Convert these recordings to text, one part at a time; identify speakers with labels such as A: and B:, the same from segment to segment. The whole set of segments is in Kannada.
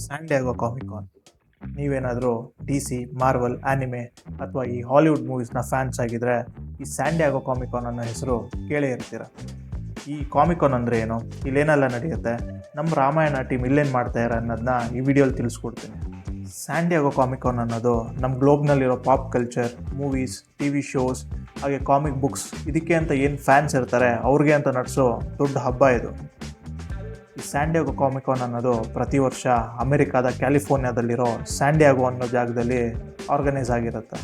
A: San Diego ಕಾಮಿಕಾನ್. ನೀವೇನಾದರೂ ಡಿ ಸಿ, ಮಾರ್ವಲ್, ಆ್ಯನಿಮೆ ಅಥವಾ ಈ ಹಾಲಿವುಡ್ ಮೂವೀಸ್ನ ಫ್ಯಾನ್ಸ್ ಆಗಿದ್ದರೆ ಈ ಸ್ಯಾನ್ ಡಿಯಾಗೋ ಕಾಮಿಕಾನ್ ಅನ್ನೋ ಹೆಸರು ಕೇಳೇ ಇರ್ತೀರ. ಈ ಕಾಮಿಕಾನ್ ಅಂದರೆ ಏನು, ಇಲ್ಲೇನೆಲ್ಲ ನಡೆಯುತ್ತೆ, ನಮ್ಮ ರಾಮಾಯಣ ಟೀಮ್ ಇಲ್ಲೇನು ಮಾಡ್ತಾಯಿರ ಅನ್ನೋದನ್ನ ಈ ವಿಡಿಯೋಲಿ ತಿಳಿಸ್ಕೊಡ್ತೀನಿ. ಸ್ಯಾನ್ ಡಿಯಾಗೋ ಕಾಮಿಕಾನ್ ಅನ್ನೋದು ನಮ್ಮ ಗ್ಲೋಬ್ನಲ್ಲಿರೋ pop culture, movies, TV shows ಶೋಸ್ ಹಾಗೆ ಕಾಮಿಕ್ ಬುಕ್ಸ್ ಇದಕ್ಕೆ ಅಂತ ಏನು ಫ್ಯಾನ್ಸ್ ಇರ್ತಾರೆ ಅವ್ರಿಗೆ ಅಂತ ನಡೆಸೋ ದೊಡ್ಡ ಹಬ್ಬ ಇದು. ಈ ಸ್ಯಾನ್ ಡಿಯಾಗೋ ಕಾಮಿಕಾನ್ ಅನ್ನೋದು ಪ್ರತಿ ವರ್ಷ ಅಮೆರಿಕಾದ ಕ್ಯಾಲಿಫೋರ್ನಿಯಾದಲ್ಲಿರೋ ಸ್ಯಾನ್ ಡಿಯಾಗೋ ಅನ್ನೋ ಜಾಗದಲ್ಲಿ ಆರ್ಗನೈಸ್ ಆಗಿರುತ್ತೆ.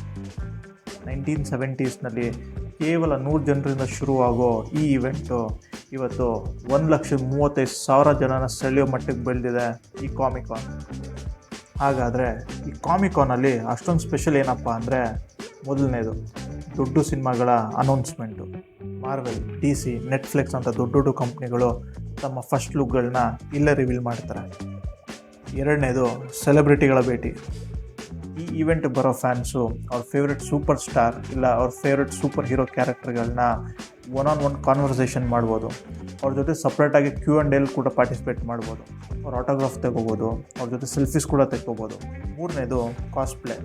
A: 1970ಸ್ನಲ್ಲಿ ಕೇವಲ 100 ಜನರಿಂದ ಶುರುವಾಗೋ ಈ ಇವೆಂಟು ಇವತ್ತು 1,35,000 ಜನನ ಸೆಳೆಯೋ ಮಟ್ಟಿಗೆ ಬೆಳೆದಿದೆ ಈ ಕಾಮಿಕಾನ್. ಹಾಗಾದರೆ ಈ ಕಾಮಿಕಾನಲ್ಲಿ ಅಷ್ಟೊಂದು ಸ್ಪೆಷಲ್ ಏನಪ್ಪ ಅಂದರೆ, ಮೊದಲನೇದು ದೊಡ್ಡ ಸಿನಿಮಾಗಳ announcement. Marvel, D C, Netflix ಅಂತ ದೊಡ್ಡ ದೊಡ್ಡ ಕಂಪ್ನಿಗಳು ತಮ್ಮ ಫಸ್ಟ್ ಲುಕ್ಗಳನ್ನ ಇಲ್ಲೇ ರಿವೀಲ್ ಮಾಡ್ತಾರೆ. ಎರಡನೇದು ಸೆಲೆಬ್ರಿಟಿಗಳ ಭೇಟಿ. ಈ ಈವೆಂಟ್ ಬರೋ ಫ್ಯಾನ್ಸು ಅವ್ರ ಫೇವ್ರೆಟ್ ಸೂಪರ್ ಸ್ಟಾರ್ ಇಲ್ಲ ಅವ್ರ ಫೇವ್ರೆಟ್ ಸೂಪರ್ ಹೀರೋ ಕ್ಯಾರೆಕ್ಟರ್ಗಳನ್ನ ಒನ್ ಕಾನ್ವರ್ಸೇಷನ್ ಮಾಡ್ಬೋದು. ಅವ್ರ ಜೊತೆ ಸಪ್ರೇಟಾಗಿ Q&A ಕೂಡ ಪಾರ್ಟಿಸಿಪೇಟ್ ಮಾಡ್ಬೋದು. ಅವ್ರ ಆಟೋಗ್ರಾಫ್ ತೆಗೋಬೋದು, ಅವ್ರ ಜೊತೆ ಸೆಲ್ಫೀಸ್ ಕೂಡ ತೆಕ್ಕೋಬೋದು. ಮೂರನೇದು ಕಾಸ್ಪ್ಲೇ.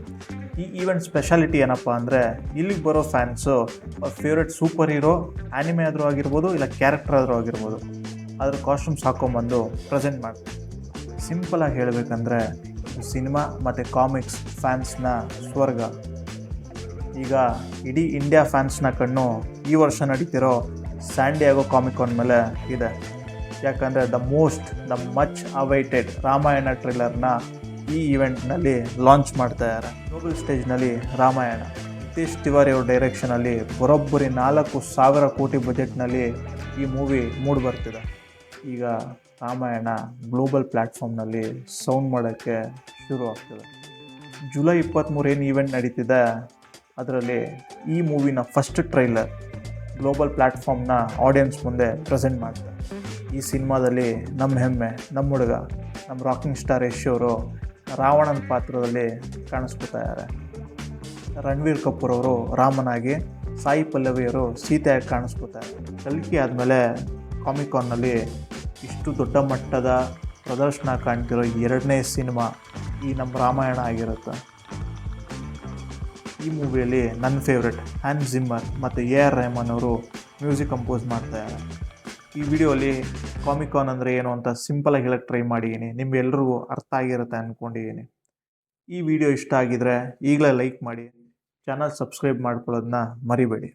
A: ಈ ಈವೆಂಟ್ ಸ್ಪೆಷಾಲಿಟಿ ಏನಪ್ಪ ಅಂದರೆ, ಇಲ್ಲಿಗೆ ಬರೋ ಫ್ಯಾನ್ಸು ಅವ್ರ ಫೇವ್ರೆಟ್ ಸೂಪರ್ ಹೀರೋ, ಆ್ಯನಿಮೆ ಆದರೂ ಆಗಿರ್ಬೋದು ಇಲ್ಲ ಕ್ಯಾರೆಕ್ಟರ್ ಆದರೂ ಆಗಿರ್ಬೋದು, ಅದ್ರ ಕಾಸ್ಟ್ಯೂಮ್ಸ್ ಹಾಕ್ಕೊಂಬಂದು ಪ್ರೆಸೆಂಟ್ ಮಾಡ್ತಾರೆ. ಸಿಂಪಲಾಗಿ ಹೇಳಬೇಕಂದ್ರೆ ಸಿನಿಮಾ ಮತ್ತು ಕಾಮಿಕ್ಸ್ ಫ್ಯಾನ್ಸ್ನ ಸ್ವರ್ಗ. ಈಗ ಇಡೀ ಇಂಡಿಯಾ ಫ್ಯಾನ್ಸ್ನ ಕಣ್ಣು ಈ ವರ್ಷ ನಡೀತಿರೋ ಸ್ಯಾನ್ ಡಿಯಾಗೋ ಕಾಮಿಕಾನ್ ಮೇಲೆ ಇದೆ. ಯಾಕಂದರೆ ದ ಮಚ್ ಅವೈಟೆಡ್ ರಾಮಾಯಣ ಟ್ರೇಲರ್ನ ಈ ಇವೆಂಟ್ನಲ್ಲಿ ಲಾಂಚ್ ಮಾಡ್ತಾಯಿದ್ದಾರೆ. ಗ್ಲೋಬಲ್ ಸ್ಟೇಜ್ನಲ್ಲಿ ರಾಮಾಯಣ ನಿತೀಶ್ ತಿವಾರಿ ಅವ್ರ ಡೈರೆಕ್ಷನಲ್ಲಿ ಬರೋಬ್ಬರಿ 4,000 ಕೋಟಿ ಬಜೆಟ್ನಲ್ಲಿ ಈ ಮೂವಿ ಮೂಡಿಬರ್ತಿದೆ. ಈಗ ರಾಮಾಯಣ ಗ್ಲೋಬಲ್ ಪ್ಲ್ಯಾಟ್ಫಾರ್ಮ್ನಲ್ಲಿ ಸೌಂಡ್ ಮಾಡೋಕ್ಕೆ ಶುರು ಆಗ್ತದೆ. ಜುಲೈ 23 ಏನು ಈವೆಂಟ್ ನಡೀತಿದೆ, ಅದರಲ್ಲಿ ಈ ಮೂವಿನ ಫಸ್ಟ್ ಟ್ರೈಲರ್ ಗ್ಲೋಬಲ್ ಪ್ಲ್ಯಾಟ್ಫಾರ್ಮ್ನ ಆಡಿಯನ್ಸ್ ಮುಂದೆ ಪ್ರೆಸೆಂಟ್ ಮಾಡ್ತಾರೆ. ಈ ಸಿನಿಮಾದಲ್ಲಿ ನಮ್ಮ ಹೆಮ್ಮೆ, ನಮ್ಮ ಹುಡುಗ, ನಮ್ಮ ರಾಕಿಂಗ್ ಸ್ಟಾರ್ ಯಶ್ ಅವರು ರಾವಣನ ಪಾತ್ರದಲ್ಲಿ ಕಾಣಿಸ್ಕೊತಾರೆ. ರಣವೀರ್ ಕಪೂರ್ ಅವರು ರಾಮನಾಗಿ, ಸಾಯಿ ಪಲ್ಲವಿಯವರು ಸೀತೆಯಾಗಿ ಕಾಣಿಸ್ಕೊತಾರೆ. ಕಲ್ಕಿ ಆದಮೇಲೆ ಕಾಮಿಕಾನ್ನಲ್ಲಿ ಇಷ್ಟು ದೊಡ್ಡ ಮಟ್ಟದ ಪ್ರದರ್ಶನ ಕಾಣ್ತಿರೋ ಎರಡನೇ ಸಿನಿಮಾ ಈ ನಮ್ಮ ರಾಮಾಯಣ ಆಗಿರುತ್ತೆ. ಈ ಮೂವಿಯಲ್ಲಿ ನನ್ನ ಫೇವ್ರೆಟ್ ಹ್ಯಾನ್ಸ್ ಜಿಮ್ಮರ್ ಮತ್ತು AR ರೆಹಮಾನ್ ಅವರು ಮ್ಯೂಸಿಕ್ ಕಂಪೋಸ್ ಮಾಡ್ತಾಯಿದ್ದಾರೆ. ಈ ವಿಡಿಯೋಲಿ ಕಾಮಿಕಾನ್ ಅಂದರೆ ಏನು ಅಂತ ಸಿಂಪಲಾಗಿ ಹೇಳಕ್ಕೆ ಟ್ರೈ ಮಾಡಿದ್ದೀನಿ. ನಿಮ್ಗೆಲ್ರಿಗೂ ಅರ್ಥ ಆಗಿರುತ್ತೆ ಅಂದ್ಕೊಂಡಿದ್ದೀನಿ. ಈ ವಿಡಿಯೋ ಇಷ್ಟ ಆಗಿದರೆ ಈಗಲೇ ಲೈಕ್ ಮಾಡಿ, ಚಾನಲ್ ಸಬ್ಸ್ಕ್ರೈಬ್ ಮಾಡ್ಕೊಳ್ಳೋದನ್ನ ಮರಿಬೇಡಿ.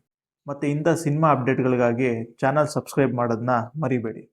A: ಮತ್ತು ಇಂಥ ಸಿನಿಮಾ ಅಪ್ಡೇಟ್ಗಳಿಗಾಗಿ ಚಾನಲ್ ಸಬ್ಸ್ಕ್ರೈಬ್ ಮಾಡೋದನ್ನ ಮರಿಬೇಡಿ.